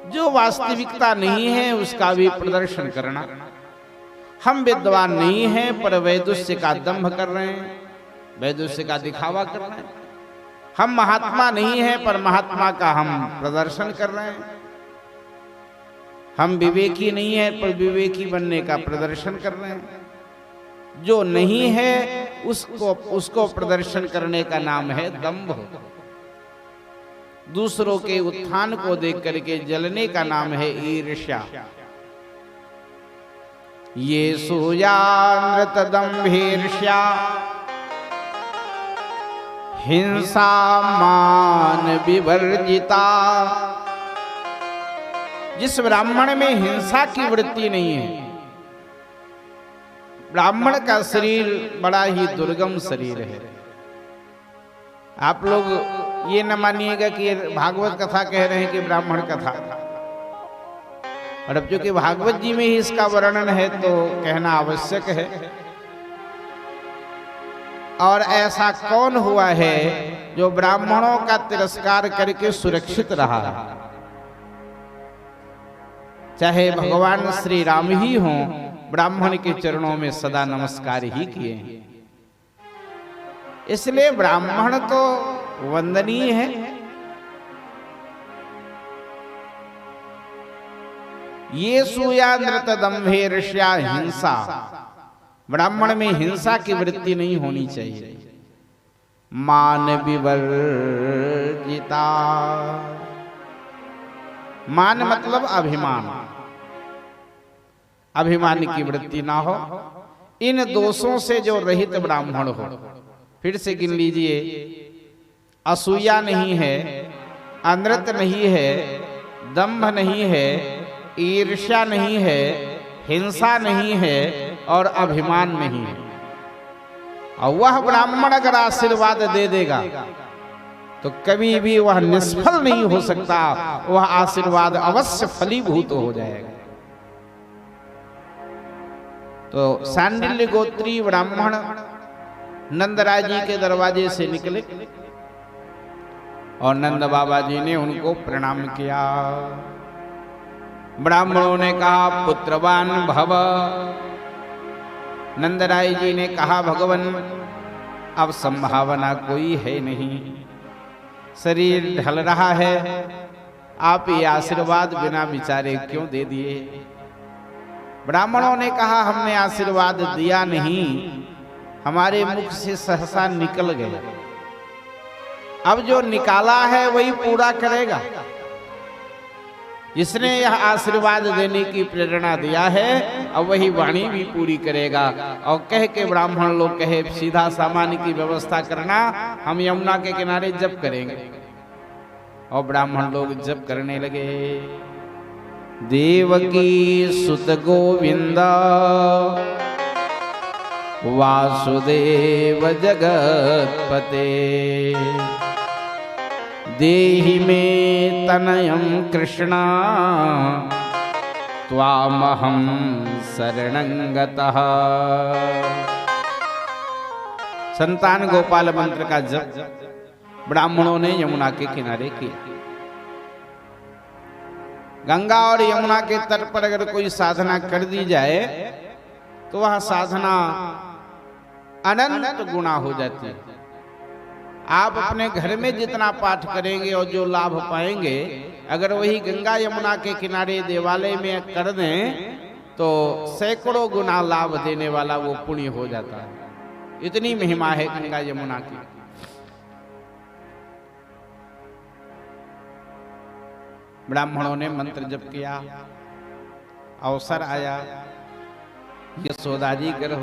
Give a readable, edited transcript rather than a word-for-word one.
जो वास्तविकता नहीं है उसका भी प्रदर्शन करना। हम विद्वान नहीं हैं पर वैदुष्य का दंभ कर रहे हैं, वैदुष्य का दिखावा कर रहे हैं। हम महात्मा नहीं हैं पर महात्मा का हम प्रदर्शन कर रहे हैं। हम विवेकी नहीं हैं पर विवेकी बनने का प्रदर्शन कर रहे हैं। जो नहीं है उसको प्रदर्शन करने का नाम है दंभ। दूसरों के उत्थान को देख करके जलने का नाम है ईर्ष्या। ये सूयानृत दंभीर्ष्या हिंसा मान विवर्जिता। जिस ब्राह्मण में हिंसा की वृत्ति नहीं है, ब्राह्मण का शरीर बड़ा ही दुर्गम शरीर है। आप लोग ये न मानिएगा कि ये भागवत कथा कह रहे हैं कि ब्राह्मण कथा, और अब चूंकि भागवत जी में ही इसका वर्णन है तो कहना आवश्यक है। और ऐसा कौन हुआ है जो ब्राह्मणों का तिरस्कार करके सुरक्षित रहा? चाहे भगवान श्री राम ही हों, ब्राह्मण के चरणों में सदा नमस्कार ही किए हैं। इसलिए ब्राह्मण तो वंदनीय है। ये सूया नृत दंभेर्ष्या हिंसा, ब्राह्मण में हिंसा की वृत्ति नहीं होनी चाहिए। मान विवर्जिता, मान मतलब अभिमान, अभिमान की वृत्ति ना हो। इन दोषों से जो रहित ब्राह्मण हो, फिर से गिन लीजिए, असूया नहीं है, अनृत नहीं है, दंभ नहीं है, ईर्ष्या नहीं है, हिंसा नहीं है और अभिमान नहीं है। और वह ब्राह्मण अगर आशीर्वाद दे देगा तो कभी भी वह निष्फल नहीं हो सकता, वह आशीर्वाद अवश्य फलीभूत हो जाएगा। तो सांडिल्य गोत्री ब्राह्मण नंदराय जी के दरवाजे से निकले और नंद बाबा जी ने उनको प्रणाम किया। ब्राह्मणों ने कहा पुत्रवान भव। नंदराय जी ने कहा भगवान अब संभावना कोई है नहीं, शरीर ढल रहा है, आप ये आशीर्वाद बिना विचारे क्यों दे दिए? ब्राह्मणों ने कहा हमने आशीर्वाद दिया नहीं, हमारे मुख से सहसा निकल गया। अब जो निकाला है वही पूरा करेगा। जिसने यह आशीर्वाद देने की प्रेरणा दिया है अब वही वाणी भी पूरी करेगा। और कह के ब्राह्मण लोग कहे सीधा सामान की व्यवस्था करना, हम यमुना के किनारे जप करेंगे। और ब्राह्मण लोग जप करने लगे। देवकी सुत गोविंद वासुदेव जगतपते देहि में तनयं कृष्णा त्वामहं शरणं गतः। संतान गोपाल मंत्र का जप ब्राह्मणों ने यमुना के किनारे किया। गंगा और यमुना के तट पर अगर कोई साधना कर दी जाए तो वह साधना अनंत गुना हो जाती है। आप अपने घर में जितना पाठ करेंगे और जो लाभ पाएंगे, अगर वही गंगा यमुना के किनारे देवालय में कर दें तो सैकड़ों गुना लाभ देने वाला वो पुण्य हो जाता है। इतनी महिमा है गंगा यमुना की। ब्राह्मणों ने मंत्र जप किया। अवसर आया, यशोदा जी गर्भ